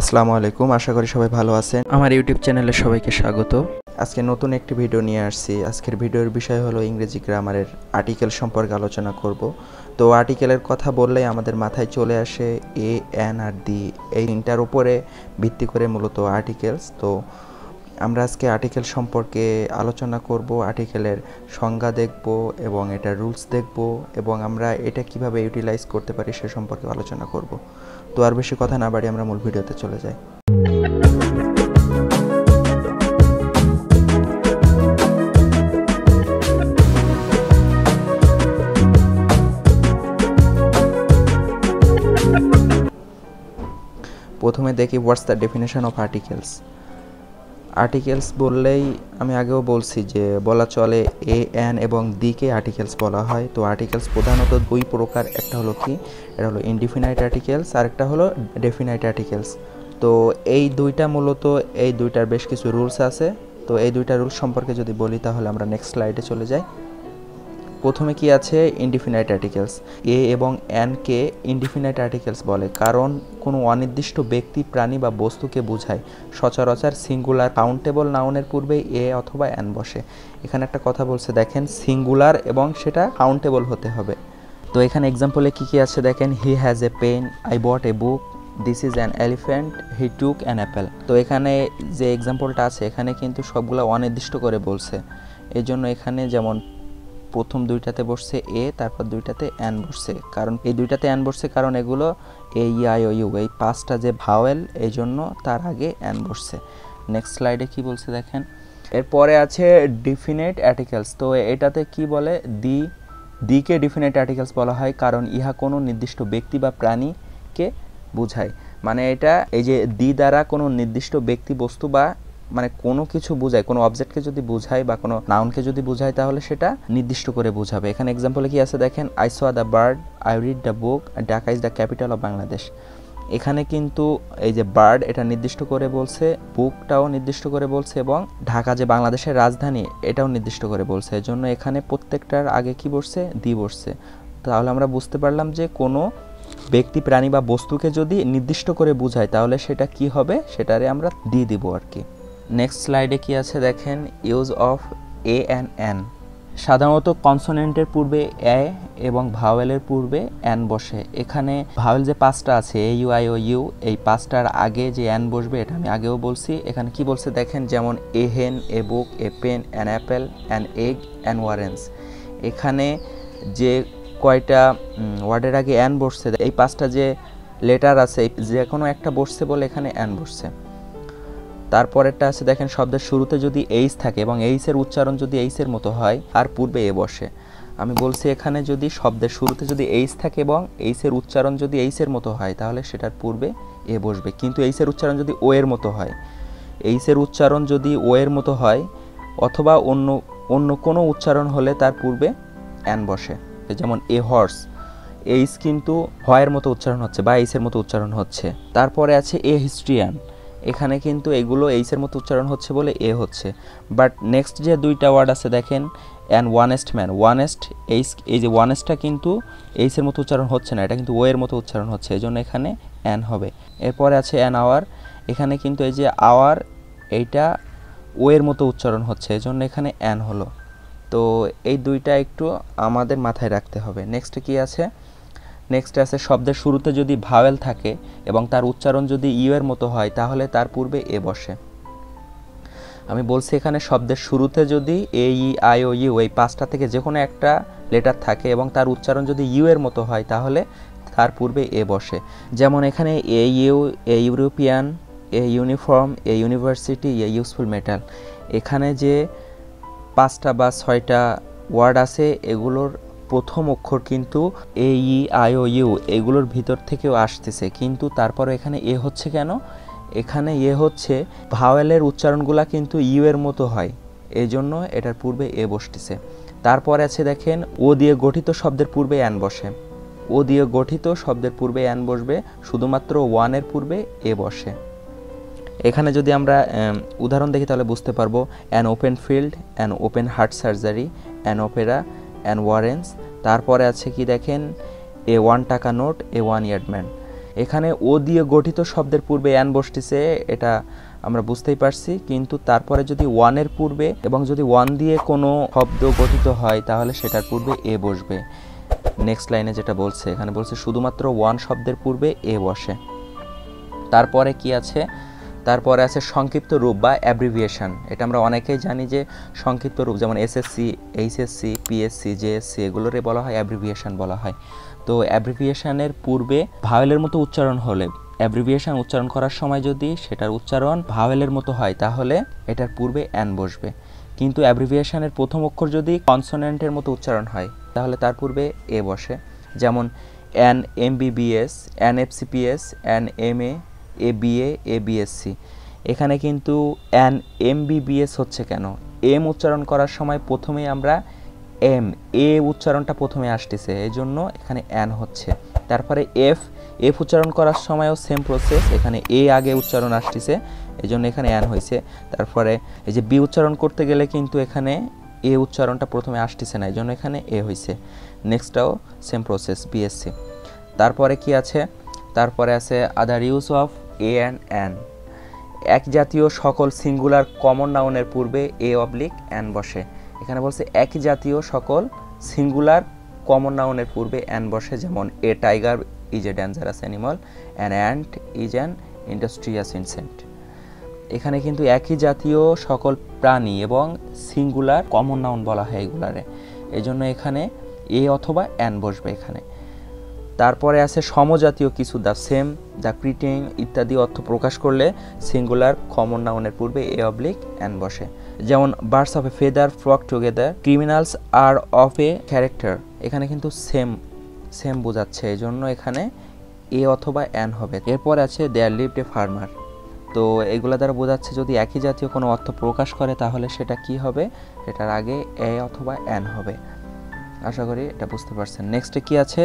আসসালামু আলাইকুম, আশা করি সবাই ভালো আছেন। আমার ইউটিউব চ্যানেলে সবাইকে স্বাগত। আজকে নতুন একটি ভিডিও নিয়ে আসছি। আজকের ভিডিওর বিষয় হলো ইংরেজি গ্রামারের আর্টিকেল সম্পর্কে আলোচনা করব। তো আর্টিকেলের কথা বললেই আমাদের মাথায় চলে আসে এ, এন আর দি, এই তিনটার উপরে ভিত্তি করে মূলত আর্টিকেলস। তো আমরা আজকে আর্টিকেল সম্পর্কে আলোচনা করব, আর্টিকেলের সংজ্ঞা দেখব এবং এটার রুলস দেখব এবং আমরা এটা কিভাবে ইউটিলাইজ করতে পারি সে সম্পর্কে আলোচনা করব। তো আর বেশি কথা না বাড়ি আমরা মূল ভিডিওতে চলে যাই। প্রথমে দেখি what's the definition of articles. Articles বললেই আমি আগেও বলছি যে বলা চলে এ, এন এবং দিকে আর্টিকেলস বলা হয়। তো আর্টিকেলস প্রধানত দুই প্রকার, একটা হলো কি, এটা হলো ইনডিফিনাইট আর্টিকেলস আর একটা হলো ডেফিনাইট আর্টিকেলস। তো এই দুইটা মূলত এই দুইটার বেশ কিছু রুলস আছে। তো এই দুইটা রুলস সম্পর্কে যদি বলি তাহলে আমরা নেক্সট স্লাইডে চলে যাই। প্রথমে কি আছে ইনডিফিনাইট আর্টিকেলস। এ এবং এন কে ইনডিফিনাইট আর্টিকেলস বলে কারণ কোনো অনির্দিষ্ট ব্যক্তি, প্রাণী বা বস্তুকে বোঝায়। সচরাচর সিঙ্গুলার কাউন্টেবল নাউনের পূর্বে এ অথবা এন বসে। এখানে একটা কথা বলছে দেখেন, সিঙ্গুলার এবং সেটা কাউন্টেবল হতে হবে। তো এখানে এক্সাম্পলে কী কী আছে দেখেন, he has a pen, I bought a book, this is an elephant, he took an apple. তো এখানে যে এক্সাম্পলটা আছে এখানে কিন্তু সবগুলো অনির্দিষ্ট করে বলছে। এই জন্য এখানে যেমন প্রথম দুইটাতে বসছে এ, তারপর দুইটাতে এন বসছে। কারণ এই দুইটাতে এন বসছে কারণ এগুলো এ, ই, আই, ও, ইউ, এই পাঁচটা যে ভাওয়েল, এই জন্য তার আগে এন বসছে। নেক্সট স্লাইডে কি বলছে দেখেন, এরপরে আছে ডিফিনিট আর্টিকেলস। তো এটাতে কি বলে, দিকে ডিফিনিট আর্টিকেলস বলা হয় কারণ ইহা কোনো নির্দিষ্ট ব্যক্তি বা প্রাণীকে বোঝায়। মানে এটা এই যে দি দ্বারা কোনো নির্দিষ্ট ব্যক্তি, বস্তু বা মানে কোনো কিছু বোঝায়, কোনো অবজেক্টকে যদি বোঝায় বা কোনো নাউনকে যদি বোঝায় তাহলে সেটা নির্দিষ্ট করে বোঝাবে। এখানে এক্সাম্পলে কি আছে দেখেন, I saw the bird, I read the book, Dhaka is the capital of Bangladesh. এখানে কিন্তু এই যে বার্ড এটা নির্দিষ্ট করে বলছে, বুকটাও নির্দিষ্ট করে বলছে এবং ঢাকা যে বাংলাদেশের রাজধানী এটাও নির্দিষ্ট করে বলছে। এই জন্য এখানে প্রত্যেকটার আগে কি বসছে, দি বসছে। তাহলে আমরা বুঝতে পারলাম যে কোনো ব্যক্তি, প্রাণী বা বস্তুকে যদি নির্দিষ্ট করে বোঝায় তাহলে সেটা কি হবে, সেটারে আমরা দি দিব আর কি। নেক্সট স্লাইডে কি আছে দেখেন, use of a and N. সাধারণত কনসোনেন্টের পূর্বে এ এবং ভাওয়েলের পূর্বে এন বসে। এখানে ভাওয়েল যে পাঁচটা আছে এ, ইউ, আই, ও, ইউ, এই পাঁচটার আগে যে এন বসবে এটা আমি আগেও বলছি। এখানে কি বলছে দেখেন, যেমন a hen, a book, a pen, an apple, an egg, an orange. এখানে যে কয়টা ওয়ার্ডের আগে এন বসছে, এই পাঁচটা যে লেটার আছে যে কোনো একটা বসছে বলে এখানে এন বসছে। তারপরেরটা আছে দেখেন, শব্দের শুরুতে যদি এইচ থাকে এবং এইচের উচ্চারণ যদি এইচের মতো হয় আর পূর্বে এ বসে। আমি বলছি এখানে যদি শব্দের শুরুতে যদি এইচ থাকে এবং এইচের উচ্চারণ যদি এইচের মতো হয় তাহলে সেটার পূর্বে এ বসবে। কিন্তু এইচের উচ্চারণ যদি ও এর মতো হয়, এইচের উচ্চারণ যদি ও এর মতো হয় অথবা অন্য কোনো উচ্চারণ হলে তার পূর্বে এন বসে। যেমন এ হর্স, এইচ কিন্তু হয়ের মতো উচ্চারণ হচ্ছে বা এইচের মতো উচ্চারণ হচ্ছে। তারপরে আছে এ হিস্ট্রিয়ান, এখানে কিন্তু এগুলো এইচের মতো উচ্চারণ হচ্ছে বলে এ হচ্ছে। বাট নেক্সট যে দুইটা ওয়ার্ড আছে দেখেন, an honest man, honest H, এই যে ওয়ানেস্টটা কিন্তু এইচের মতো উচ্চারণ হচ্ছে না, এটা কিন্তু ও এর মতো উচ্চারণ হচ্ছে, এই জন্য এখানে অ্যান হবে। এরপরে আছে অ্যান আওয়ার, এখানে কিন্তু এই যে আওয়ার এইটা ও এর মতো উচ্চারণ হচ্ছে, এই জন্য এখানে অ্যান হলো। তো এই দুইটা একটু আমাদের মাথায় রাখতে হবে। নেক্সট কি আছে, নেক্সট আছে শব্দের শুরুতে যদি ভাওয়েল থাকে এবং তার উচ্চারণ যদি ইউ এর মতো হয় তাহলে তার পূর্বে এ বসে। আমি বলছি এখানে শব্দের শুরুতে যদি এ, ই, আই, ও, ইউ, এই পাঁচটা থেকে যে কোনো একটা লেটার থাকে এবং তার উচ্চারণ যদি ইউ এর মতো হয় তাহলে তার পূর্বে এ বসে। যেমন এখানে এ you, a European, A uniform, a university, a useful metal. এখানে যে পাঁচটা বা ছয়টা ওয়ার্ড আছে এগুলোর প্রথম অক্ষর কিন্তু এ, ই, আই, ও, ইউ এগুলোর ভিতর থেকেও আসতেছে, কিন্তু তারপরে এখানে এ হচ্ছে কেন, এখানে এ হচ্ছে ভাওয়েলের উচ্চারণগুলা কিন্তু ইউ এর মতো হয়, এই জন্য এটার পূর্বে এ বসতেছে। তারপরে আছে দেখেন, ও দিয়ে গঠিত শব্দের পূর্বে অ্যান বসে। ও দিয়ে গঠিত শব্দের পূর্বে অ্যান বসবে, শুধুমাত্র ওয়ানের পূর্বে এ বসে। এখানে যদি আমরা উদাহরণ দেখি তাহলে বুঝতে পারবো, an open field, an open heart surgery, an opera, an orange. তারপরে আছে কি দেখেন, এ 1 টাকা নোট, এ 1 ইয়ার্ড ম্যান। এখানে ও দিয়ে গঠিত শব্দের পূর্বে অ্যান বসতেছে, এটা আমরা বুঝতেই পারছি। কিন্তু তারপরে যদি ওয়ানের পূর্বে এবং যদি ওয়ান দিয়ে কোনো শব্দ গঠিত হয় তাহলে সেটার পূর্বে এ বসবে। নেক্সট লাইনে যেটা বলছে, এখানে বলছে শুধুমাত্র ওয়ান শব্দের পূর্বে এ বসে। তারপরে কি আছে, তারপরে আছে সংক্ষিপ্ত রূপ বা অ্যাব্রিভিয়েশন। এটা আমরা অনেকেই জানি যে সংক্ষিপ্ত রূপ যেমন এসএসসি, এইচএসসি, পিএসসি, জেএসসি এগুলোরে বলা হয় অ্যাব্রিভিয়েশন বলা হয়। তো অ্যাব্রিভিয়েশনের পূর্বে ভাওয়েলের মতো উচ্চারণ হলে, অ্যাব্রিভিয়েশন উচ্চারণ করার সময় যদি সেটার উচ্চারণ ভাওয়েলের মতো হয় তাহলে এটার পূর্বে অ্যান বসবে। কিন্তু অ্যাব্রিভিয়েশনের প্রথম অক্ষর যদি কনসোনেন্টের মতো উচ্চারণ হয় তাহলে তার পূর্বে এ বসে। যেমন an MBBS, an FCPS, an MA, a BA, a BSc. এখানে কিন্তু এন এমবিবিএস হচ্ছে কেন, এম উচ্চারণ করার সময় প্রথমেই আমরা এম এ উচ্চারণটা প্রথমে আসতেছে, এই জন্য এখানে এন হচ্ছে। তারপরে এফ এফ উচ্চারণ করার সময়ও সেম প্রসেস, এখানে এ আগে উচ্চারণ আসতেছে, এই জন্য এখানে এন হয়েছে। তারপরে এই যে বি উচ্চারণ করতে গেলে কিন্তু এখানে এ উচ্চারণটা প্রথমে আসতেছে না, এই জন্য এখানে এ হয়েছে। নেক্সটটাও সেম প্রসেস, বিএসসি। তারপরে কি আছে, তারপরে আছে other use of a and an. এক জাতীয় সকল সিঙ্গুলার কমন নাউনের পূর্বে এ অবলিক অ্যান বসে। এখানে বলছে এক জাতীয় সকল সিঙ্গুলার কমন নাউনের পূর্বে অ্যান বসে। যেমন a tiger is a dangerous animal, an ant is an industrious insect. এখানে কিন্তু একই জাতীয় সকল প্রাণী এবং সিঙ্গুলার কমন নাউন বলা হয় এগুলারে, এই জন্য এখানে এ অথবা অ্যান বসবে এখানে। তারপরে আছে সমজাতীয় কিছু, দ্য সেম, দ্য প্রিটেন ইত্যাদি অর্থ প্রকাশ করলে সিঙ্গুলার কমন নাউনের পূর্বে এ অবলিক অ্যান বসে। যেমন birds of a feather flock together, criminals are of a character. এখানে কিন্তু সেম সেম বোঝাচ্ছে, এই জন্য এখানে এ অথবা অ্যান হবে। এরপর আছে দেয়ার লিভড এ ফার্মার। তো এগুলো দ্বারা বোঝাচ্ছে যদি একই জাতীয় কোনো অর্থ প্রকাশ করে তাহলে সেটা কি হবে, এটার আগে এ অথবা অ্যান হবে। আশা করি এটা বুঝতে পারছেন। নেক্সটে কি আছে,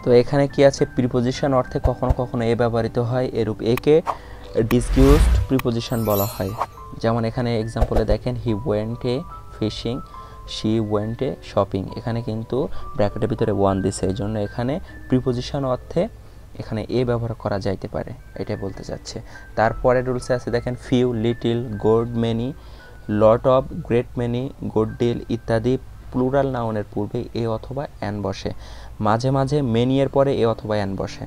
তো এখানে কি আছে, প্রিপোজিশন অর্থে কখনো কখনো এ ব্যবহৃত হয়, এরূপ একে ডিসকিউজড প্রিপোজিশন বলা হয়। যেমন এখানে এক্সাম্পলে দেখেন, he went a fishing, she went a shopping. এখানে কিন্তু ব্র্যাকেটের ভিতরে ওয়ান দিছে, এই জন্য এখানে প্রিপোজিশন অর্থে এখানে এ ব্যবহার করা যাইতে পারে, এটাই বলতে চাচ্ছে। তারপরে রুলসে আছে দেখেন, few, little, good, many, lot of, great many, good deal ইত্যাদি প্লুরাল নাউনের পূর্বে এ অথবা অ্যান বসে। মাঝে মাঝে মেনি এর পরে এ অথবা অ্যান বসে।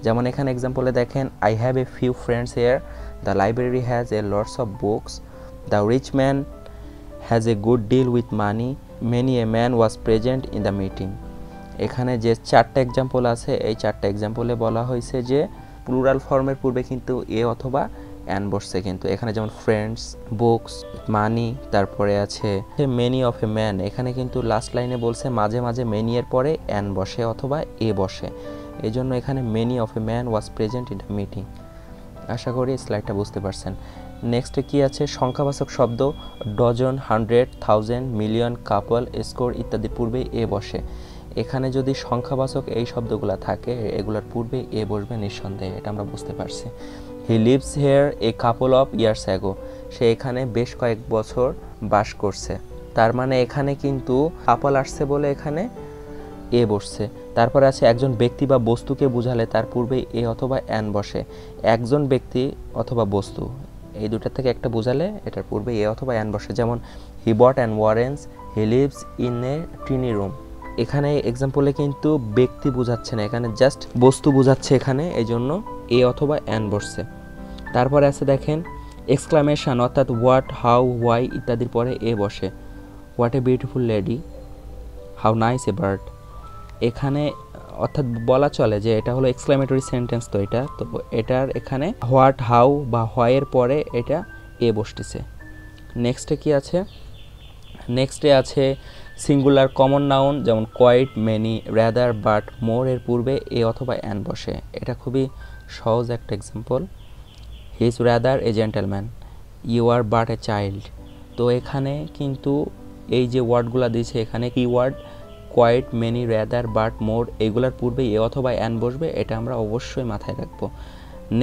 যেমন এখানে এক্সাম্পলে দেখেন, I have a few friends here, the library has a lots of books, the rich man has a good deal with money, many a man was present in the meeting. এখানে যে চারটা example আছে এই চারটা এক্সাম্পলে বলা হয়েছে যে plural ফর্মের পূর্বে কিন্তু এ অথবা অ্যান বসছে। কিন্তু এখানে যেমন ফ্রেন্ডস, বুকস, মানি, তারপরে আছে মেনি অফ এ ম্যান। এখানে কিন্তু লাস্ট লাইনে বলছে মাঝে মাঝে মেনি এর পরে অ্যান বসে অথবা এ বসে, এই জন্য এখানে many of a man was present in the meeting. আশা করি স্লাইডটা বুঝতে পারছেন। নেক্সটে কি আছে, সংখ্যাবাচক শব্দ dozen, hundred, thousand, million, couple, score ইত্যাদির পূর্বে এ বসে। এখানে যদি সংখ্যাবাচক এই শব্দগুলো থাকে এগুলোর পূর্বে এ বসবে নিঃসন্দেহে, এটা আমরা বুঝতে পারছি। He lives here a couple of years ago, সে এখানে বেশ কয়েক বছর বাস করছে। তার মানে এখানে কিন্তু কাপল আসছে বলে এখানে এ বসছে। তারপরে আছে একজন ব্যক্তি বা বস্তুকে বুঝালে তার পূর্বে এ অথবা অ্যান বসে। একজন ব্যক্তি অথবা বস্তু এই দুটার থেকে একটা বুঝালে এটার পূর্বে এ অথবা অ্যান বসে। যেমন he bought an orange, he lives in a tiny room. এখানে এক্সাম্পলে কিন্তু ব্যক্তি বোঝাচ্ছে না, এখানে জাস্ট বস্তু বোঝাচ্ছে এখানে, এই জন্য এ অথবা অ্যান বসছে। তারপরে আছে দেখেন এক্সক্লামেশন, অর্থাৎ হোয়াট, হাউ, হোয়াই ইত্যাদির পরে এ বসে। What a beautiful lady, how nice a bird. এখানে অর্থাৎ বলা চলে যে এটা হলো এক্সক্লামেটরি সেন্টেন্স, তো এটা তো এটার এখানে হোয়াট, হাউ বা হোয়াইয়ের পরে এটা এ বসতেছে। নেক্সটে কি আছে, নেক্সটে আছে সিঙ্গুলার কমন নাউন, যেমন কোয়াইট, মেনি, র্যাদার, বাট, মোর এর পূর্বে এ অথবা অ্যান বসে। এটা খুবই সহজ একটা example, he is rather a gentleman, you are but a child. তো এখানে কিন্তু এই যে ওয়ার্ডগুলো দিয়েছে এখানে কি word, quite, many, rather, but, more এইগুলোর পূর্বে এ অথবা অ্যান বসবে, এটা আমরা অবশ্যই মাথায় রাখবো।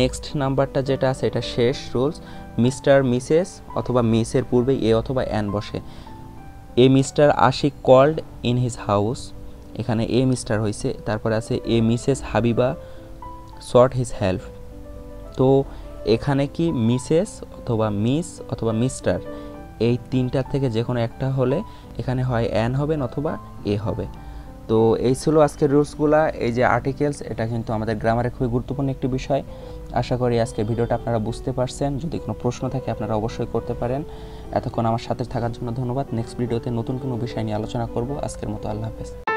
নেক্সট নাম্বারটা যেটা আছে এটা শেষ রুলস, মিস্টার, মিসেস অথবা মিসের পূর্বে এ অথবা অ্যান বসে। A Mr Ashik called in his house, এখানে এ মিস্টার হয়েছে। তারপরে আছে a Mrs Habiba sought his help. তো এখানে কি মিসেস অথবা মিস অথবা মিস্টার এই তিনটার থেকে যে কোনো একটা হলে এখানে হয় অ্যান হবে অথবা এ হবে। তো এই ছিল আজকের রুলসগুলা। এই যে আর্টিকেলস, এটা কিন্তু আমাদের গ্রামারে খুবই গুরুত্বপূর্ণ একটি বিষয়। আশা করি আজকের ভিডিওটা আপনারা বুঝতে পারছেন। যদি কোনো প্রশ্ন থাকে আপনারা অবশ্যই করতে পারেন। এতক্ষণ আমার সাথে থাকার জন্য ধন্যবাদ। নেক্সট ভিডিওতে নতুন কোনো বিষয় নিয়ে আলোচনা করব। আজকের মতো আল্লাহ হাফেজ।